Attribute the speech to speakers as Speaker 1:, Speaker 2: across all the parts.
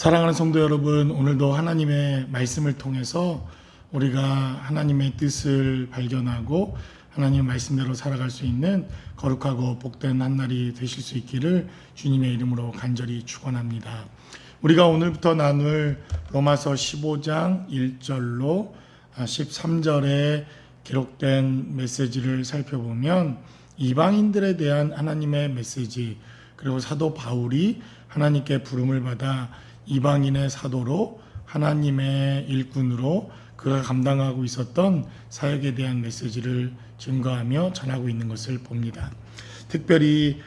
Speaker 1: 사랑하는 성도 여러분, 오늘도 하나님의 말씀을 통해서 우리가 하나님의 뜻을 발견하고 하나님의 말씀대로 살아갈 수 있는 거룩하고 복된 한날이 되실 수 있기를 주님의 이름으로 간절히 축원합니다. 우리가 오늘부터 나눌 로마서 15장 1절로 13절에 기록된 메시지를 살펴보면 이방인들에 대한 하나님의 메시지, 그리고 사도 바울이 하나님께 부름을 받아 이방인의 사도로 하나님의 일꾼으로 그가 감당하고 있었던 사역에 대한 메시지를 증거하며 전하고 있는 것을 봅니다. 특별히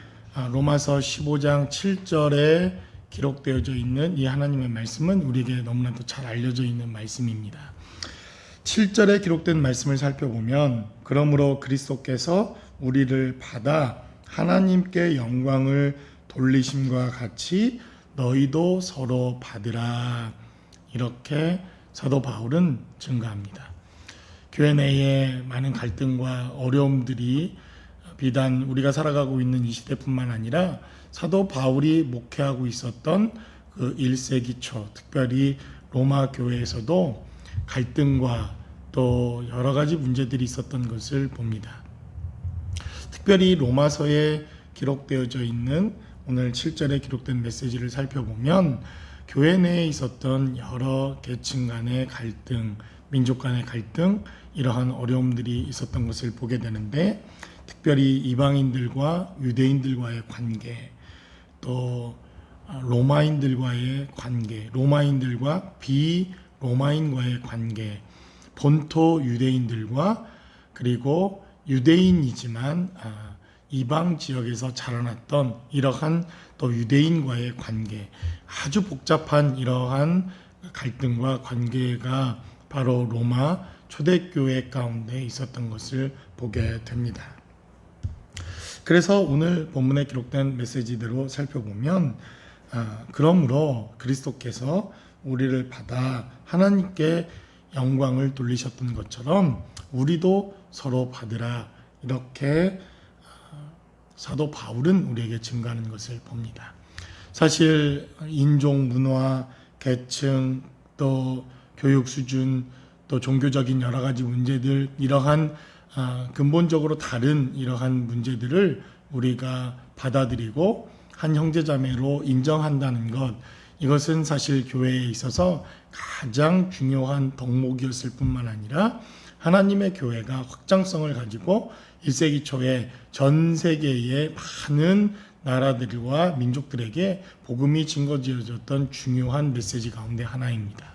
Speaker 1: 로마서 15장 7절에 기록되어져 있는 이 하나님의 말씀은 우리에게 너무나도 잘 알려져 있는 말씀입니다. 7절에 기록된 말씀을 살펴보면 그러므로 그리스도께서 우리를 받아 하나님께 영광을 돌리심과 같이 너희도 서로 받으라, 이렇게 사도 바울은 증거합니다. 교회 내에 많은 갈등과 어려움들이 비단 우리가 살아가고 있는 이 시대뿐만 아니라 사도 바울이 목회하고 있었던 그 1세기 초, 특별히 로마 교회에서도 갈등과 또 여러 가지 문제들이 있었던 것을 봅니다. 특별히 로마서에 기록되어져 있는 오늘 7절에 기록된 메시지를 살펴보면 교회 내에 있었던 여러 계층 간의 갈등, 민족 간의 갈등, 이러한 어려움들이 있었던 것을 보게 되는데, 특별히 이방인들과 유대인들과의 관계, 또 로마인들과의 관계, 로마인들과 비로마인과의 관계, 본토 유대인들과 그리고 유대인이지만 이방 지역에서 자라났던 이러한 또 유대인과의 관계, 아주 복잡한 이러한 갈등과 관계가 바로 로마 초대교회 가운데 있었던 것을 보게 됩니다. 그래서 오늘 본문에 기록된 메시지대로 살펴보면 그러므로 그리스도께서 우리를 받아 하나님께 영광을 돌리셨던 것처럼 우리도 서로 받으라, 이렇게 사도 바울은 우리에게 증거하는 것을 봅니다. 사실 인종, 문화, 계층, 또 교육 수준, 또 종교적인 여러 가지 문제들, 이러한 근본적으로 다른 이러한 문제들을 우리가 받아들이고 한 형제자매로 인정한다는 것, 이것은 사실 교회에 있어서 가장 중요한 덕목이었을 뿐만 아니라 하나님의 교회가 확장성을 가지고 1세기 초에 전 세계의 많은 나라들과 민족들에게 복음이 증거지어졌던 중요한 메시지 가운데 하나입니다.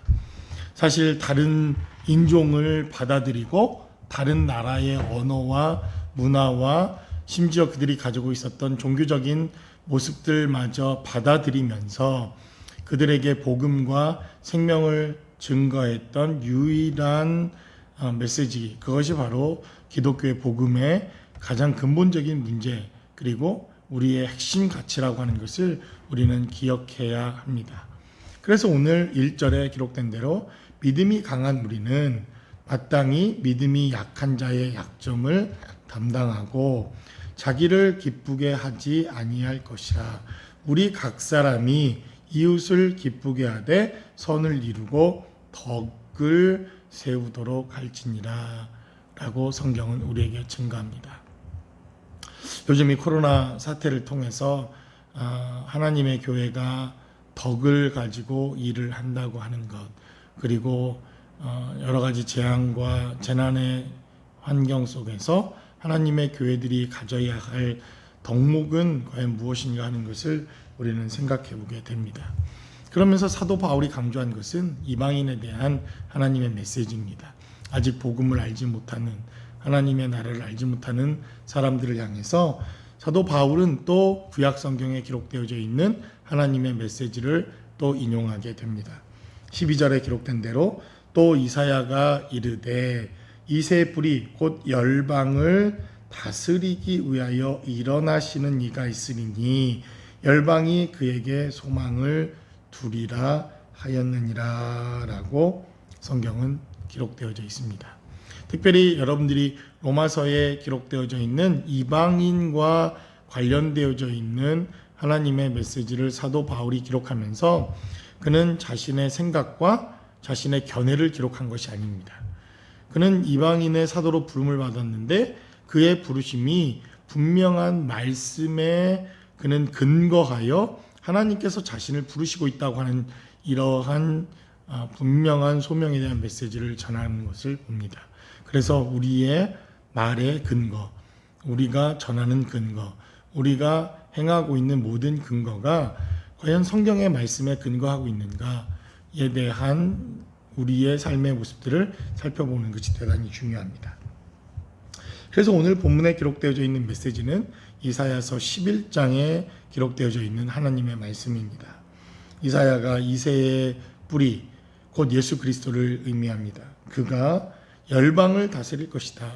Speaker 1: 사실 다른 인종을 받아들이고 다른 나라의 언어와 문화와 심지어 그들이 가지고 있었던 종교적인 모습들마저 받아들이면서 그들에게 복음과 생명을 증거했던 유일한 메시지, 그것이 바로 기독교의 복음의 가장 근본적인 문제, 그리고 우리의 핵심 가치라고 하는 것을 우리는 기억해야 합니다. 그래서 오늘 1절에 기록된 대로 믿음이 강한 우리는 마땅히 믿음이 약한 자의 약점을 담당하고 자기를 기쁘게 하지 아니할 것이라. 우리 각 사람이 이웃을 기쁘게 하되 선을 이루고 덕을 세우도록 할지니라, 라고 성경은 우리에게 증거합니다. 요즘 이 코로나 사태를 통해서 하나님의 교회가 덕을 가지고 일을 한다고 하는 것, 그리고 여러 가지 재앙과 재난의 환경 속에서 하나님의 교회들이 가져야 할 덕목은 과연 무엇인가 하는 것을 우리는 생각해 보게 됩니다. 그러면서 사도 바울이 강조한 것은 이방인에 대한 하나님의 메시지입니다. 아직 복음을 알지 못하는, 하나님의 나라를 알지 못하는 사람들을 향해서 사도 바울은 또 구약 성경에 기록되어져 있는 하나님의 메시지를 또 인용하게 됩니다. 12절에 기록된 대로 또 이사야가 이르되 이새 불이 곧 열방을 다스리기 위하여 일어나시는 이가 있으리니 열방이 그에게 소망을 두리라 하였느니라, 라고 성경은 기록되어져 있습니다. 특별히 여러분들이 로마서에 기록되어져 있는 이방인과 관련되어져 있는 하나님의 메시지를 사도 바울이 기록하면서 그는 자신의 생각과 자신의 견해를 기록한 것이 아닙니다. 그는 이방인의 사도로 부름을 받았는데 그의 부르심이 분명한 말씀에 그는 근거하여 하나님께서 자신을 부르시고 있다고 하는 이러한 분명한 소명에 대한 메시지를 전하는 것을 봅니다. 그래서 우리의 말의 근거, 우리가 전하는 근거, 우리가 행하고 있는 모든 근거가 과연 성경의 말씀에 근거하고 있는가에 대한 우리의 삶의 모습들을 살펴보는 것이 대단히 중요합니다. 그래서 오늘 본문에 기록되어져 있는 메시지는 이사야서 11장에 기록되어져 있는 하나님의 말씀입니다. 이사야가 이새의 뿌리, 곧 예수 그리스도를 의미합니다. 그가 열방을 다스릴 것이다.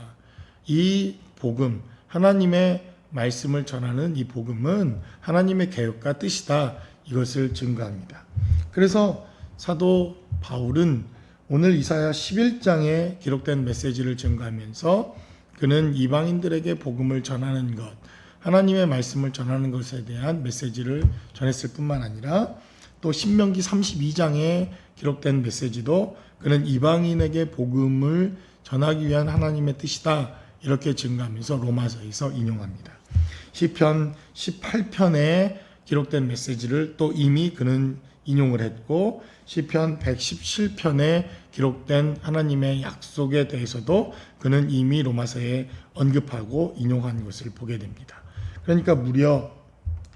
Speaker 1: 이 복음, 하나님의 말씀을 전하는 이 복음은 하나님의 계획과 뜻이다. 이것을 증거합니다. 그래서 사도 바울은 오늘 이사야 11장에 기록된 메시지를 증거하면서 그는 이방인들에게 복음을 전하는 것, 하나님의 말씀을 전하는 것에 대한 메시지를 전했을 뿐만 아니라 또 신명기 32장에 기록된 메시지도 그는 이방인에게 복음을 전하기 위한 하나님의 뜻이다. 이렇게 증거하면서 로마서에서 인용합니다. 시편 18편에 기록된 메시지를 또 이미 그는 인용을 했고 시편 117편에 기록된 하나님의 약속에 대해서도 그는 이미 로마서에 언급하고 인용한 것을 보게 됩니다. 그러니까 무려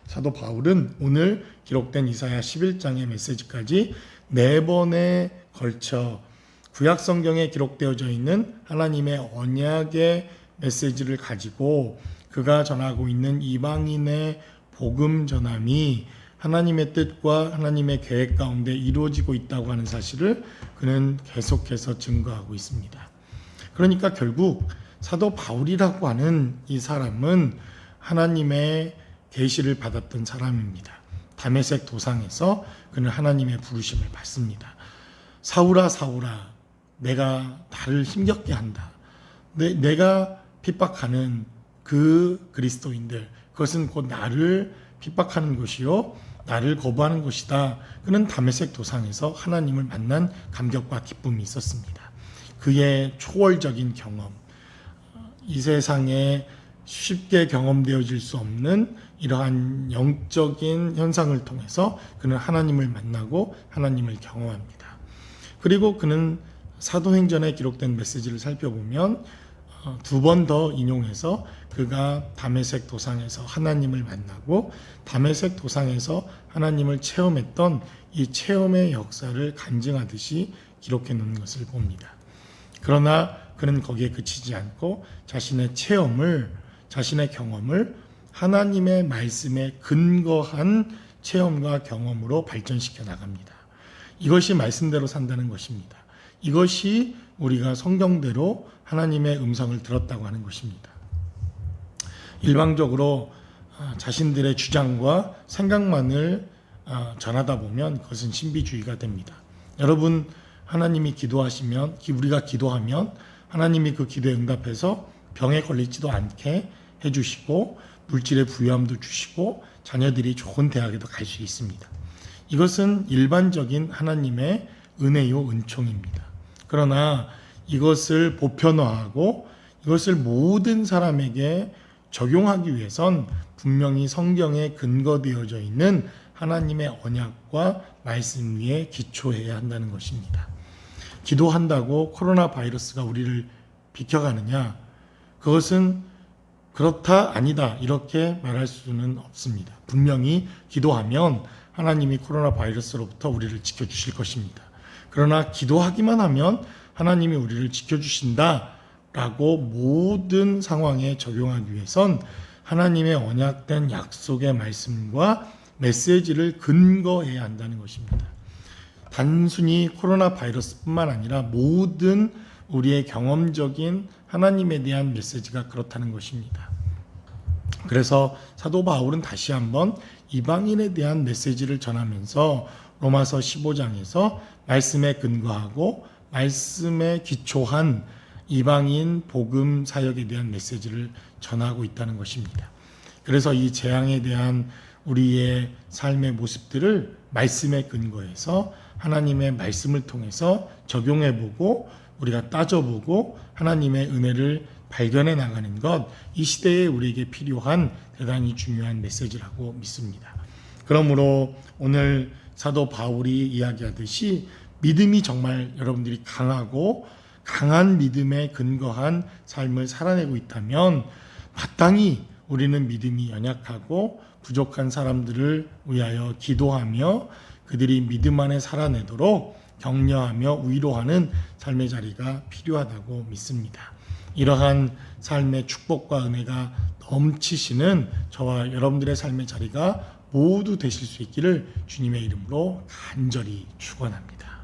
Speaker 1: 사도 바울은 오늘 기록된 이사야 11장의 메시지까지 4번에 걸쳐 구약 성경에 기록되어져 있는 하나님의 언약의 메시지를 가지고 그가 전하고 있는 이방인의 복음 전함이 하나님의 뜻과 하나님의 계획 가운데 이루어지고 있다고 하는 사실을 그는 계속해서 증거하고 있습니다. 그러니까 결국 사도 바울이라고 하는 이 사람은 하나님의 계시를 받았던 사람입니다. 다메섹 도상에서 그는 하나님의 부르심을 받습니다. 사울아 사울아 내가 나를 힘겹게 한다. 내가 핍박하는 그 그리스도인들 그것은 곧 나를 핍박하는 것이요 나를 거부하는 것이다. 그는 다메섹 도상에서 하나님을 만난 감격과 기쁨이 있었습니다. 그의 초월적인 경험, 이 세상에 쉽게 경험되어질 수 없는 이러한 영적인 현상을 통해서 그는 하나님을 만나고 하나님을 경험합니다. 그리고 그는 사도행전에 기록된 메시지를 살펴보면 2번 더 인용해서 그가 다메섹 도상에서 하나님을 만나고 다메섹 도상에서 하나님을 체험했던 이 체험의 역사를 간증하듯이 기록해 놓은 것을 봅니다. 그러나 그는 거기에 그치지 않고 자신의 체험을, 자신의 경험을 하나님의 말씀에 근거한 체험과 경험으로 발전시켜 나갑니다. 이것이 말씀대로 산다는 것입니다. 이것이 우리가 성경대로 하나님의 음성을 들었다고 하는 것입니다. 일방적으로 자신들의 주장과 생각만을 전하다 보면 그것은 신비주의가 됩니다. 여러분, 하나님이 기도하시면, 우리가 기도하면 하나님이 그 기도에 응답해서 병에 걸리지도 않게 해주시고 물질의 부유함도 주시고 자녀들이 좋은 대학에도 갈 수 있습니다. 이것은 일반적인 하나님의 은혜요 은총입니다. 그러나 이것을 보편화하고 이것을 모든 사람에게 적용하기 위해선 분명히 성경에 근거되어져 있는 하나님의 언약과 말씀 위에 기초해야 한다는 것입니다. 기도한다고 코로나 바이러스가 우리를 비켜가느냐? 그것은 그렇다 아니다 이렇게 말할 수는 없습니다. 분명히 기도하면 하나님이 코로나 바이러스로부터 우리를 지켜주실 것입니다. 그러나 기도하기만 하면 하나님이 우리를 지켜주신다라고 모든 상황에 적용하기 위해선 하나님의 언약된 약속의 말씀과 메시지를 근거해야 한다는 것입니다. 단순히 코로나 바이러스뿐만 아니라 모든 우리의 경험적인 하나님에 대한 메시지가 그렇다는 것입니다. 그래서 사도 바울은 다시 한번 이방인에 대한 메시지를 전하면서 로마서 15장에서 말씀에 근거하고 말씀에 기초한 이방인 복음 사역에 대한 메시지를 전하고 있다는 것입니다. 그래서 이 재앙에 대한 우리의 삶의 모습들을 말씀에 근거해서 하나님의 말씀을 통해서 적용해보고 우리가 따져보고 하나님의 은혜를 발견해 나가는 것, 이 시대에 우리에게 필요한 대단히 중요한 메시지라고 믿습니다. 그러므로 오늘 사도 바울이 이야기하듯이 믿음이 정말 여러분들이 강하고 강한 믿음에 근거한 삶을 살아내고 있다면 마땅히 우리는 믿음이 연약하고 부족한 사람들을 위하여 기도하며 그들이 믿음 안에 살아내도록 격려하며 위로하는 삶의 자리가 필요하다고 믿습니다. 이러한 삶의 축복과 은혜가 넘치시는 저와 여러분들의 삶의 자리가 모두 되실 수 있기를 주님의 이름으로 간절히 축원합니다.